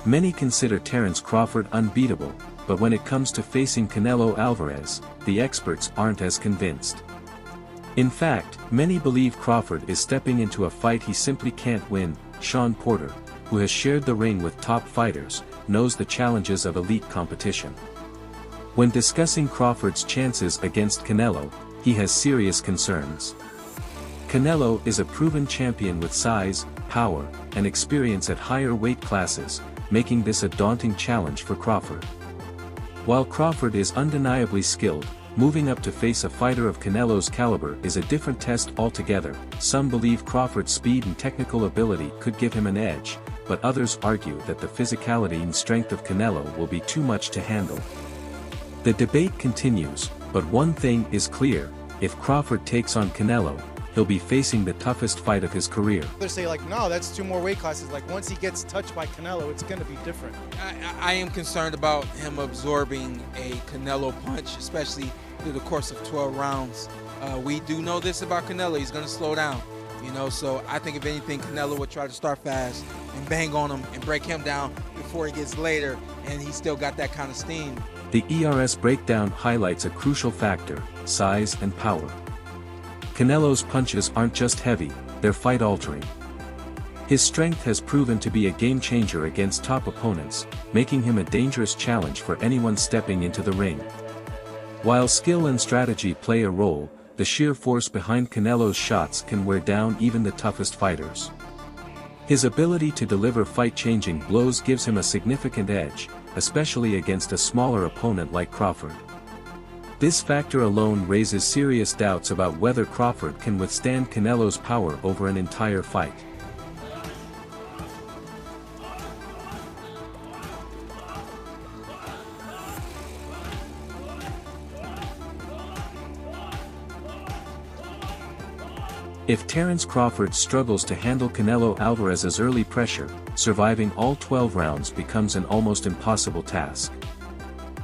Many consider Terence Crawford unbeatable, but when it comes to facing Canelo Alvarez, the experts aren't as convinced. In fact, many believe Crawford is stepping into a fight he simply can't win. Sean Porter, who has shared the ring with top fighters, knows the challenges of elite competition. When discussing Crawford's chances against Canelo, he has serious concerns. Canelo is a proven champion with size, power, and experience at higher weight classes, making this a daunting challenge for Crawford. While Crawford is undeniably skilled, moving up to face a fighter of Canelo's caliber is a different test altogether. Some believe Crawford's speed and technical ability could give him an edge, but others argue that the physicality and strength of Canelo will be too much to handle. The debate continues, but one thing is clear: if Crawford takes on Canelo, he'll be facing the toughest fight of his career. They say like, no, that's 2 more weight classes. Like once he gets touched by Canelo, it's going to be different. I am concerned about him absorbing a Canelo punch, especially through the course of 12 rounds. We do know this about Canelo, he's going to slow down. So I think if anything, Canelo would try to start fast and bang on him and break him down before he gets later, and he's still got that kind of steam. The ERS breakdown highlights a crucial factor: size and power. Canelo's punches aren't just heavy, they're fight-altering. His strength has proven to be a game-changer against top opponents, making him a dangerous challenge for anyone stepping into the ring. While skill and strategy play a role, the sheer force behind Canelo's shots can wear down even the toughest fighters. His ability to deliver fight-changing blows gives him a significant edge, especially against a smaller opponent like Crawford. This factor alone raises serious doubts about whether Crawford can withstand Canelo's power over an entire fight. If Terence Crawford struggles to handle Canelo Alvarez's early pressure, surviving all 12 rounds becomes an almost impossible task.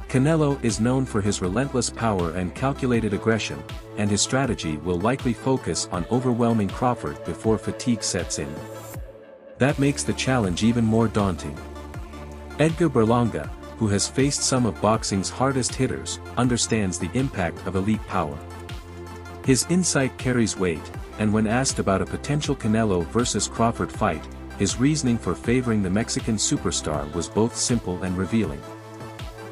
Canelo is known for his relentless power and calculated aggression, and his strategy will likely focus on overwhelming Crawford before fatigue sets in. That makes the challenge even more daunting. Edgar Berlanga, who has faced some of boxing's hardest hitters, understands the impact of elite power. His insight carries weight, and when asked about a potential Canelo versus Crawford fight, his reasoning for favoring the Mexican superstar was both simple and revealing.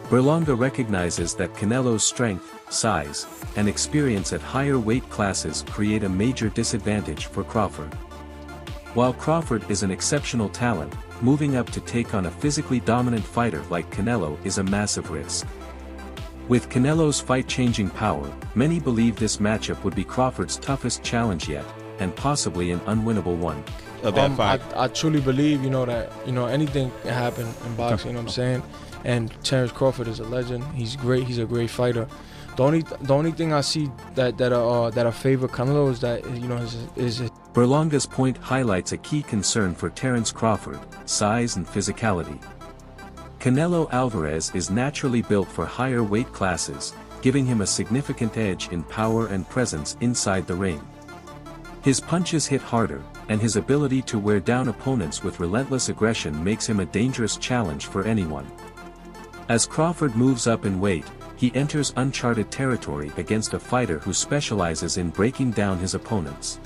Berlanga recognizes that Canelo's strength, size, and experience at higher weight classes create a major disadvantage for Crawford. While Crawford is an exceptional talent, moving up to take on a physically dominant fighter like Canelo is a massive risk. With Canelo's fight-changing power, many believe this matchup would be Crawford's toughest challenge yet, and possibly an unwinnable one. I truly believe, that anything can happen in boxing. You know what I'm saying? And Terence Crawford is a legend. He's great. He's a great fighter. The only thing I see that favor Canelo is that his Berlanga's point highlights a key concern for Terence Crawford: size and physicality. Canelo Alvarez is naturally built for higher weight classes, giving him a significant edge in power and presence inside the ring. His punches hit harder, and his ability to wear down opponents with relentless aggression makes him a dangerous challenge for anyone. As Crawford moves up in weight, he enters uncharted territory against a fighter who specializes in breaking down his opponents.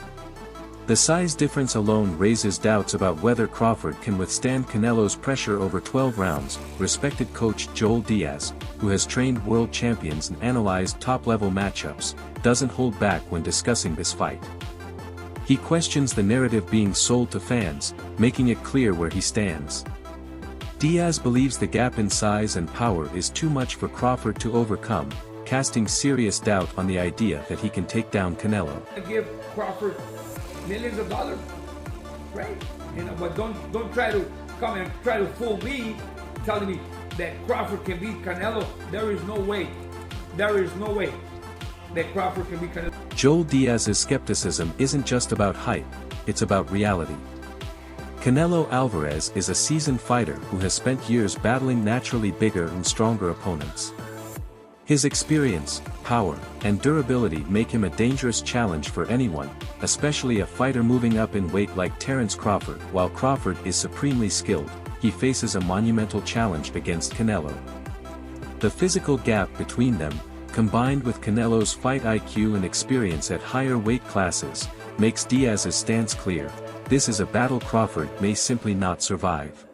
The size difference alone raises doubts about whether Crawford can withstand Canelo's pressure over 12 rounds. Respected coach Joel Diaz, who has trained world champions and analyzed top-level matchups, doesn't hold back when discussing this fight. He questions the narrative being sold to fans, making it clear where he stands. Diaz believes the gap in size and power is too much for Crawford to overcome, casting serious doubt on the idea that he can take down Canelo. Give Crawford millions of dollars, right? But don't try to come and try to fool me, telling me that Crawford can beat Canelo. There is no way. There is no way that Crawford can beat Canelo. Joel Diaz's skepticism isn't just about hype, it's about reality. Canelo Alvarez is a seasoned fighter who has spent years battling naturally bigger and stronger opponents. His experience, power, and durability make him a dangerous challenge for anyone, especially a fighter moving up in weight like Terence Crawford. While Crawford is supremely skilled, he faces a monumental challenge against Canelo. The physical gap between them, combined with Canelo's fight IQ and experience at higher weight classes, makes Diaz's stance clear: this is a battle Crawford may simply not survive.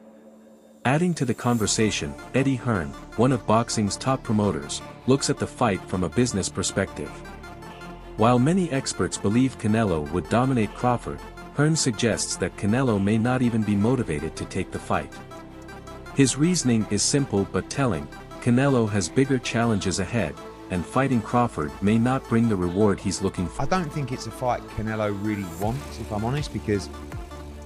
Adding to the conversation, Eddie Hearn, one of boxing's top promoters, looks at the fight from a business perspective. While many experts believe Canelo would dominate Crawford, Hearn suggests that Canelo may not even be motivated to take the fight. His reasoning is simple but telling: Canelo has bigger challenges ahead, and fighting Crawford may not bring the reward he's looking for. I don't think it's a fight Canelo really wants, if I'm honest, because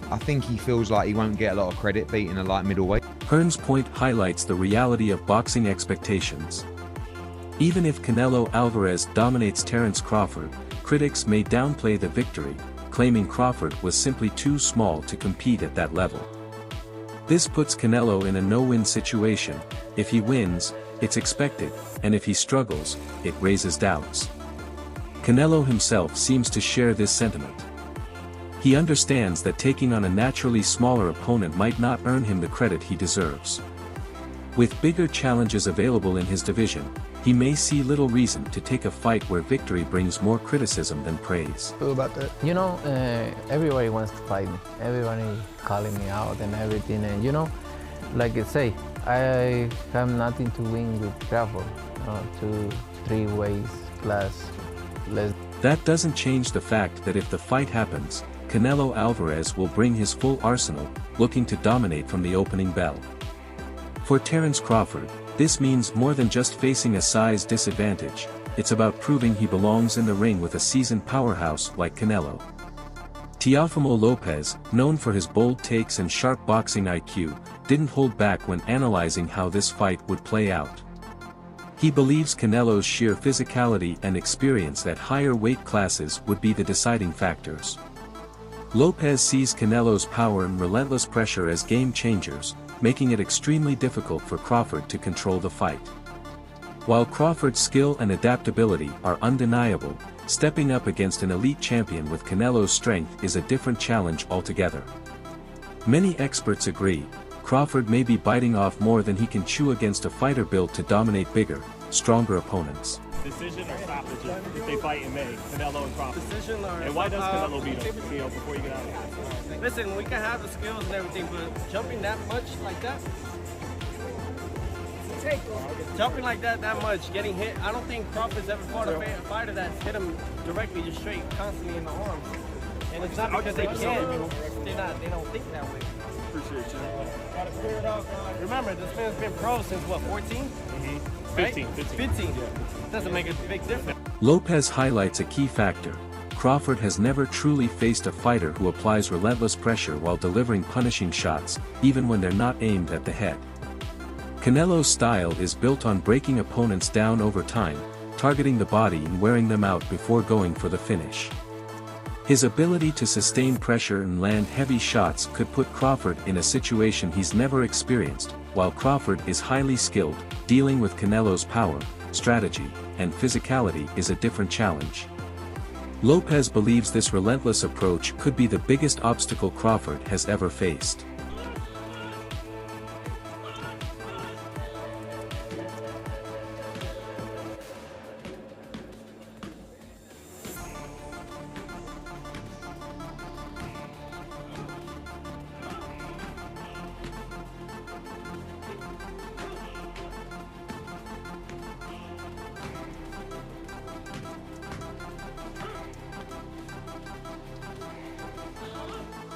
I think he feels like he won't get a lot of credit beating a light middleweight. Hearn's point highlights the reality of boxing expectations. Even if Canelo Alvarez dominates Terence Crawford, critics may downplay the victory, claiming Crawford was simply too small to compete at that level. This puts Canelo in a no-win situation. If he wins, it's expected, and if he struggles, it raises doubts. Canelo himself seems to share this sentiment. He understands that taking on a naturally smaller opponent might not earn him the credit he deserves. With bigger challenges available in his division, he may see little reason to take a fight where victory brings more criticism than praise. Feel about that? You know, everybody wants to fight me. Everybody calling me out and everything. And you know, like I say, I have nothing to win with Crawford. 2, 3 ways class less. That doesn't change the fact that if the fight happens, Canelo Alvarez will bring his full arsenal, looking to dominate from the opening bell. For Terence Crawford, this means more than just facing a size disadvantage. It's about proving he belongs in the ring with a seasoned powerhouse like Canelo. Teofimo Lopez, known for his bold takes and sharp boxing IQ, didn't hold back when analyzing how this fight would play out. He believes Canelo's sheer physicality and experience at higher weight classes would be the deciding factors. Lopez sees Canelo's power and relentless pressure as game changers, making it extremely difficult for Crawford to control the fight. While Crawford's skill and adaptability are undeniable, stepping up against an elite champion with Canelo's strength is a different challenge altogether. Many experts agree, Crawford may be biting off more than he can chew against a fighter built to dominate bigger, stronger opponents. Decision or stoppage if they fight in May, Canelo and Crawford? Decision or... And why does Canelo beat him, before you get out of here? Listen, we can have the skills and everything, but jumping that much like that, jumping like that much, getting hit, I don't think Crawford's ever fought a fighter that's hit him directly, just straight, constantly in the arms. And it's not because they can't, they don't think that way. Appreciate you. Remember, this man's been pro since what, 14? Mm-hmm. Right? 15. Yeah. Doesn't make a big difference. Lopez highlights a key factor. Crawford has never truly faced a fighter who applies relentless pressure while delivering punishing shots, even when they're not aimed at the head. Canelo's style is built on breaking opponents down over time, targeting the body and wearing them out before going for the finish. His ability to sustain pressure and land heavy shots could put Crawford in a situation he's never experienced. While Crawford is highly skilled, dealing with Canelo's power, strategy, and physicality is a different challenge. Lopez believes this relentless approach could be the biggest obstacle Crawford has ever faced.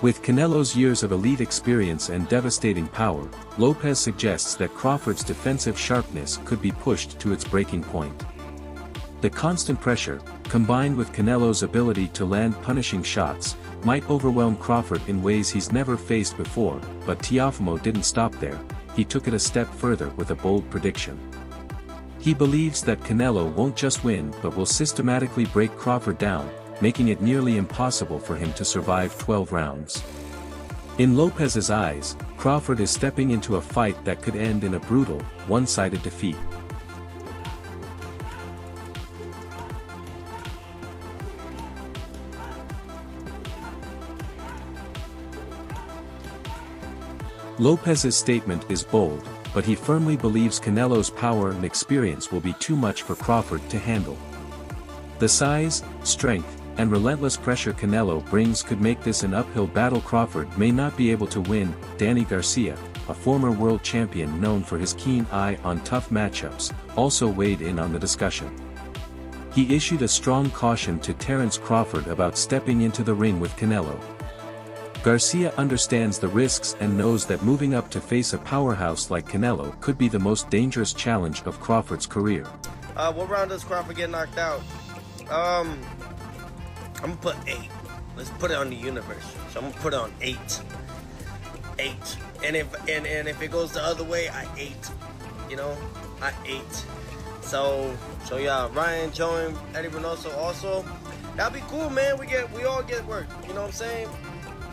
With Canelo's years of elite experience and devastating power, Lopez suggests that Crawford's defensive sharpness could be pushed to its breaking point. The constant pressure, combined with Canelo's ability to land punishing shots, might overwhelm Crawford in ways he's never faced before, but Teofimo didn't stop there. He took it a step further with a bold prediction. He believes that Canelo won't just win but will systematically break Crawford down, making it nearly impossible for him to survive 12 rounds. In Lopez's eyes, Crawford is stepping into a fight that could end in a brutal, one-sided defeat. Lopez's statement is bold, but he firmly believes Canelo's power and experience will be too much for Crawford to handle. The size, strength, and relentless pressure Canelo brings could make this an uphill battle Crawford may not be able to win. Danny Garcia, a former world champion known for his keen eye on tough matchups, also weighed in on the discussion. He issued a strong caution to Terence Crawford about stepping into the ring with Canelo. Garcia understands the risks and knows that moving up to face a powerhouse like Canelo could be the most dangerous challenge of Crawford's career. What round does Crawford get knocked out? I'm gonna put 8. Let's put it on the universe. So I'm gonna put it on 8. 8. And if it goes the other way, I 8. You know, I 8. So yeah, Ryan, Joe, and Eddie Reynoso also. That'd be cool, man. We all get work. You know what I'm saying?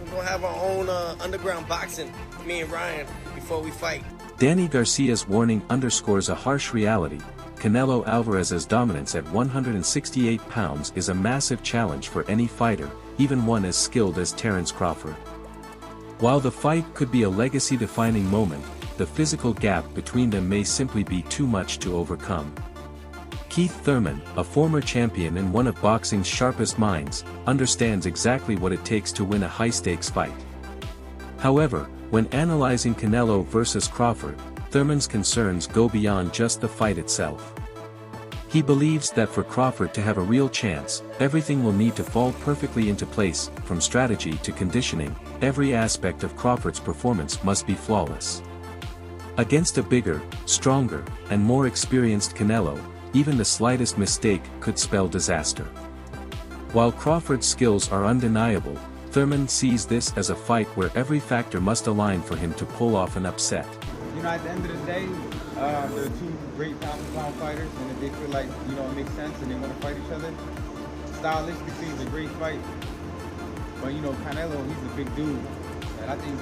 We're gonna have our own underground boxing, me and Ryan, before we fight. Danny Garcia's warning underscores a harsh reality. Canelo Alvarez's dominance at 168 pounds is a massive challenge for any fighter, even one as skilled as Terence Crawford. While the fight could be a legacy-defining moment, the physical gap between them may simply be too much to overcome. Keith Thurman, a former champion and one of boxing's sharpest minds, understands exactly what it takes to win a high-stakes fight. However, when analyzing Canelo versus Crawford, Thurman's concerns go beyond just the fight itself. He believes that for Crawford to have a real chance, everything will need to fall perfectly into place, from strategy to conditioning. Every aspect of Crawford's performance must be flawless. Against a bigger, stronger, and more experienced Canelo, even the slightest mistake could spell disaster. While Crawford's skills are undeniable, Thurman sees this as a fight where every factor must align for him to pull off an upset. You know, at the end of the day, they're two great pound-for-pound fighters, and if they feel like, you know, it makes sense and they want to fight each other, stylistically it's a great fight. But, you know, Canelo, he's a big dude, and I think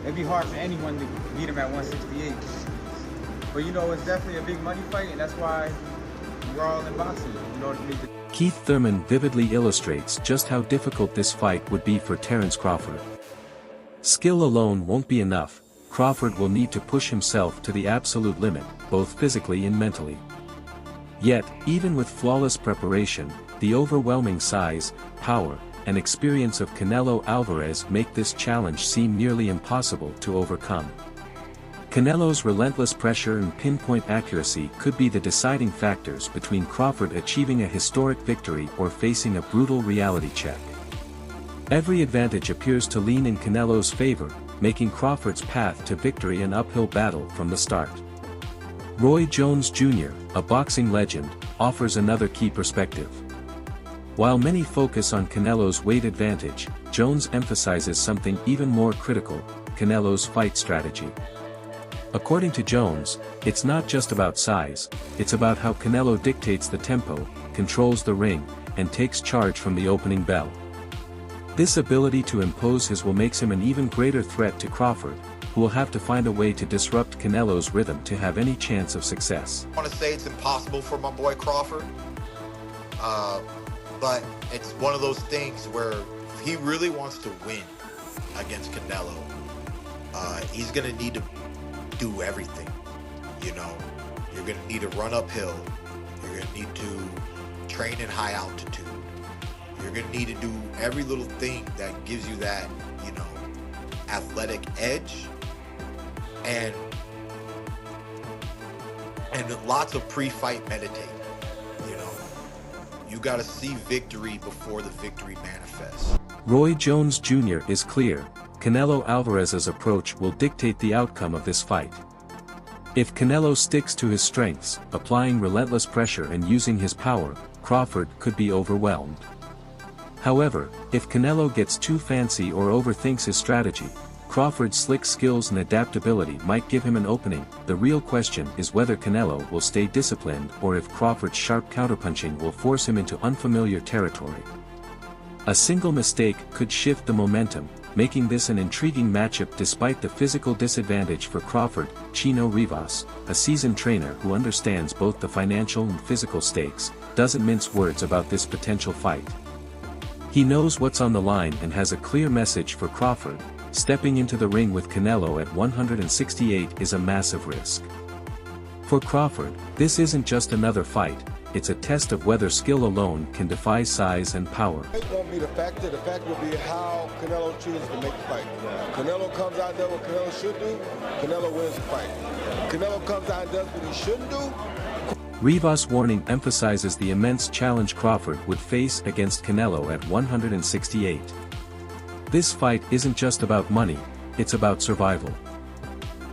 it'd be hard for anyone to beat him at 168. But, you know, it's definitely a big money fight, and that's why we're all in boxing, you know, to make the... Keith Thurman vividly illustrates just how difficult this fight would be for Terence Crawford. Skill alone won't be enough. Crawford will need to push himself to the absolute limit, both physically and mentally. Yet, even with flawless preparation, the overwhelming size, power, and experience of Canelo Alvarez make this challenge seem nearly impossible to overcome. Canelo's relentless pressure and pinpoint accuracy could be the deciding factors between Crawford achieving a historic victory or facing a brutal reality check. Every advantage appears to lean in Canelo's favor, making Crawford's path to victory an uphill battle from the start. Roy Jones Jr., a boxing legend, offers another key perspective. While many focus on Canelo's weight advantage, Jones emphasizes something even more critical: Canelo's fight strategy. According to Jones, it's not just about size, it's about how Canelo dictates the tempo, controls the ring, and takes charge from the opening bell. This ability to impose his will makes him an even greater threat to Crawford, who will have to find a way to disrupt Canelo's rhythm to have any chance of success. I want to say it's impossible for my boy Crawford, but it's one of those things where if he really wants to win against Canelo, he's going to need to do everything. You know, you're going to need to run uphill. You're going to need to train in high altitude. You're going to need to do every little thing that gives you that, you know, athletic edge, and lots of pre-fight meditating. You know, you got to see victory before the victory manifests. Roy Jones Jr. is clear: Canelo Alvarez's approach will dictate the outcome of this fight. If Canelo sticks to his strengths, applying relentless pressure and using his power, Crawford could be overwhelmed. However, if Canelo gets too fancy or overthinks his strategy, Crawford's slick skills and adaptability might give him an opening. The real question is whether Canelo will stay disciplined or if Crawford's sharp counterpunching will force him into unfamiliar territory. A single mistake could shift the momentum, making this an intriguing matchup despite the physical disadvantage for Crawford. Chino Rivas, a seasoned trainer who understands both the financial and physical stakes, doesn't mince words about this potential fight. He knows what's on the line and has a clear message for Crawford: stepping into the ring with Canelo at 168 is a massive risk. For Crawford, this isn't just another fight, it's a test of whether skill alone can defy size and power. It won't be the factor will be how Canelo chooses to make the fight. Canelo comes out and does what Canelo should do, Canelo wins the fight. Canelo comes out and does what he shouldn't do. Rivas' warning emphasizes the immense challenge Crawford would face against Canelo at 168. This fight isn't just about money, it's about survival.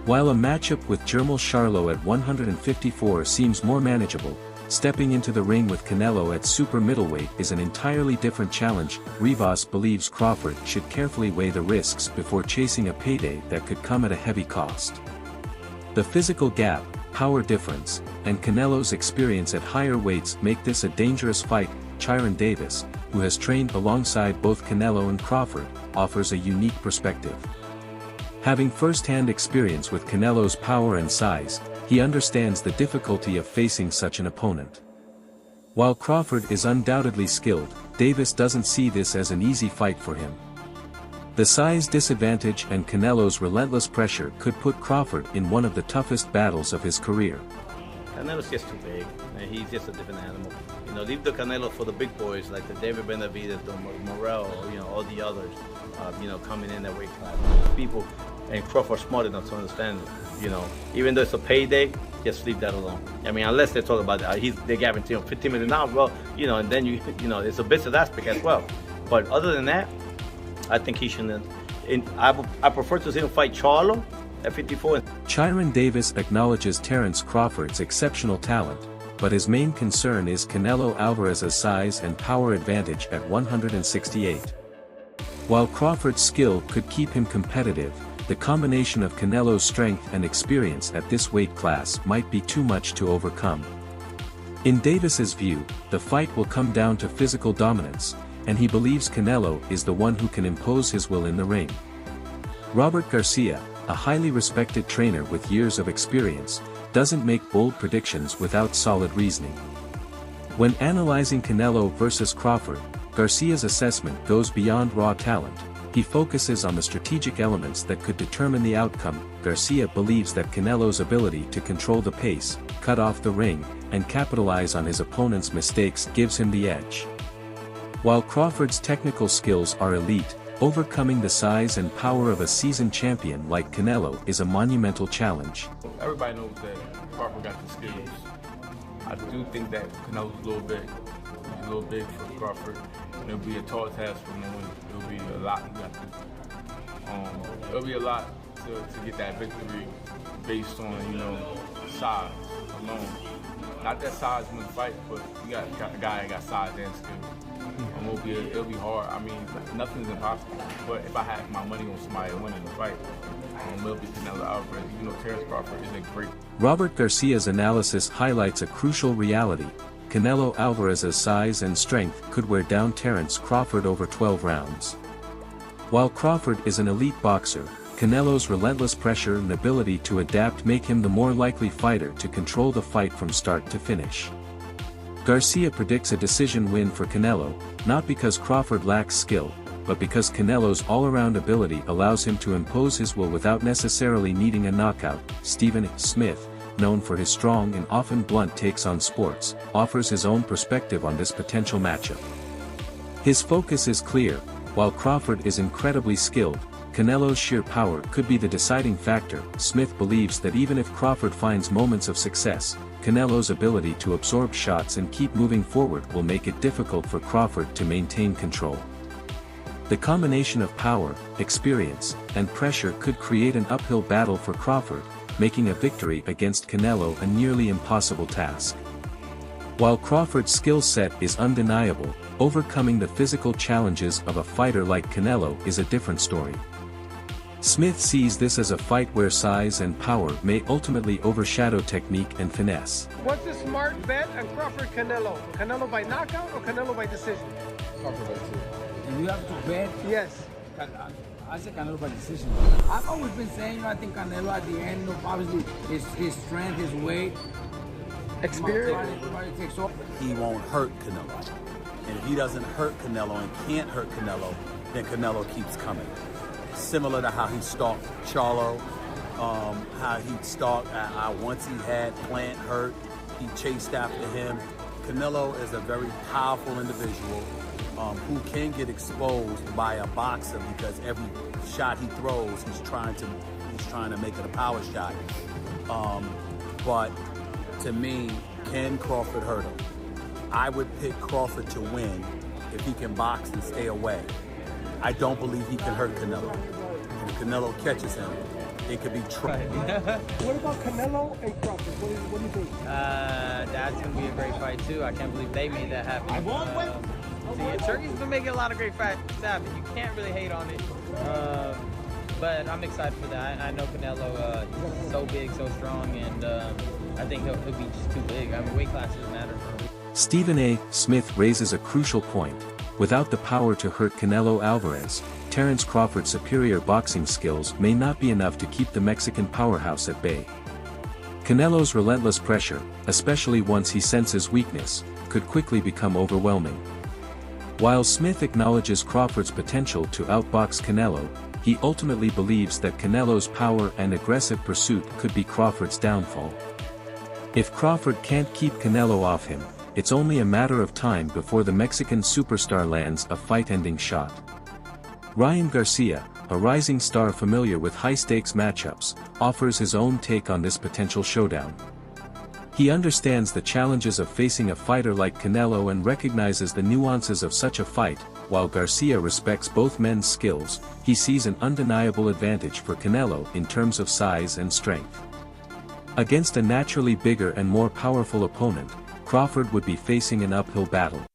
While a matchup with Jermall Charlo at 154 seems more manageable, stepping into the ring with Canelo at super middleweight is an entirely different challenge. Rivas believes Crawford should carefully weigh the risks before chasing a payday that could come at a heavy cost. The physical gap, power difference, and Canelo's experience at higher weights make this a dangerous fight. Chiron Davis, who has trained alongside both Canelo and Crawford, offers a unique perspective. Having first-hand experience with Canelo's power and size, he understands the difficulty of facing such an opponent. While Crawford is undoubtedly skilled, Davis doesn't see this as an easy fight for him. The size disadvantage and Canelo's relentless pressure could put Crawford in one of the toughest battles of his career. Canelo's just too big, and he's just a different animal. You know, leave the Canelo for the big boys like the David Benavidez, the Morrell, you know, all the others, you know, coming in that weight class. People, and Crawford smart enough to understand, you know, even though it's a payday, just leave that alone. I mean, unless they talk about they guarantee him $15 million, well, you know, and then you know, it's a business aspect as well. But other than that, I think he shouldn't. I prefer to see him fight Charlo at 54. Chiron Davis acknowledges Terence Crawford's exceptional talent, but his main concern is Canelo Alvarez's size and power advantage at 168. While Crawford's skill could keep him competitive, the combination of Canelo's strength and experience at this weight class might be too much to overcome. In Davis's view, the fight will come down to physical dominance, and he believes Canelo is the one who can impose his will in the ring. Robert Garcia, a highly respected trainer with years of experience, doesn't make bold predictions without solid reasoning. When analyzing Canelo versus Crawford, Garcia's assessment goes beyond raw talent. He focuses on the strategic elements that could determine the outcome. Garcia believes that Canelo's ability to control the pace, cut off the ring, and capitalize on his opponent's mistakes gives him the edge. While Crawford's technical skills are elite, overcoming the size and power of a seasoned champion like Canelo is a monumental challenge. Everybody knows that Crawford got the skills. I do think that Canelo's a little big. He's a little big for Crawford. And it'll be a tall task for him to win. It'll be a lot he got to do. It'll be a lot to get that victory based on, you know, size alone. Not that size win the fight, but you got a guy that got size and skill. It'll be hard. I mean, nothing's impossible. But if I had my money on somebody winning the fight, it'll be Canelo Alvarez. You know, Terence Crawford is a great. Robert Garcia's analysis highlights a crucial reality. Canelo Alvarez's size and strength could wear down Terence Crawford over 12 rounds. While Crawford is an elite boxer, Canelo's relentless pressure and ability to adapt make him the more likely fighter to control the fight from start to finish. Garcia predicts a decision win for Canelo, not because Crawford lacks skill, but because Canelo's all-around ability allows him to impose his will without necessarily needing a knockout. Stephen Smith, known for his strong and often blunt takes on sports, offers his own perspective on this potential matchup. His focus is clear. While Crawford is incredibly skilled, Canelo's sheer power could be the deciding factor. Smith believes that even if Crawford finds moments of success, Canelo's ability to absorb shots and keep moving forward will make it difficult for Crawford to maintain control. The combination of power, experience, and pressure could create an uphill battle for Crawford, making a victory against Canelo a nearly impossible task. While Crawford's skill set is undeniable, overcoming the physical challenges of a fighter like Canelo is a different story. Smith sees this as a fight where size and power may ultimately overshadow technique and finesse. What's the smart bet on Crawford-Canelo? Canelo by knockout or Canelo by decision? Crawford by decision. If you have to bet, yes. I say Canelo by decision. I've always been saying, I think Canelo at the end, obviously his strength, his weight, experience, everybody takes off. He won't hurt Canelo. And if he doesn't hurt Canelo and can't hurt Canelo, then Canelo keeps coming. similar to how he stalked Charlo, how he stalked, once he had Plant hurt, he chased after him. Canelo is a very powerful individual who can get exposed by a boxer because every shot he throws, he's trying to make it a power shot. But to me, can Crawford hurt him? I would pick Crawford to win if he can box and stay away. I don't believe he can hurt Canelo. And if Canelo catches him, it could be trouble. What about Canelo and Crawford? What do you think? That's going to be a great fight, too. I can't believe they made that happen. Turkey's been making a lot of great fights happen. You can't really hate on it. But I'm excited for that. I know Canelo is so big, so strong, and I think he'll be just too big. I mean, weight class doesn't matter for him. Stephen A. Smith raises a crucial point. Without the power to hurt Canelo Alvarez, Terence Crawford's superior boxing skills may not be enough to keep the Mexican powerhouse at bay. Canelo's relentless pressure, especially once he senses weakness, could quickly become overwhelming. While Smith acknowledges Crawford's potential to outbox Canelo, he ultimately believes that Canelo's power and aggressive pursuit could be Crawford's downfall. If Crawford can't keep Canelo off him, it's only a matter of time before the Mexican superstar lands a fight-ending shot. Ryan Garcia, a rising star familiar with high-stakes matchups, offers his own take on this potential showdown. He understands the challenges of facing a fighter like Canelo and recognizes the nuances of such a fight. While Garcia respects both men's skills, he sees an undeniable advantage for Canelo in terms of size and strength. Against a naturally bigger and more powerful opponent, Crawford would be facing an uphill battle.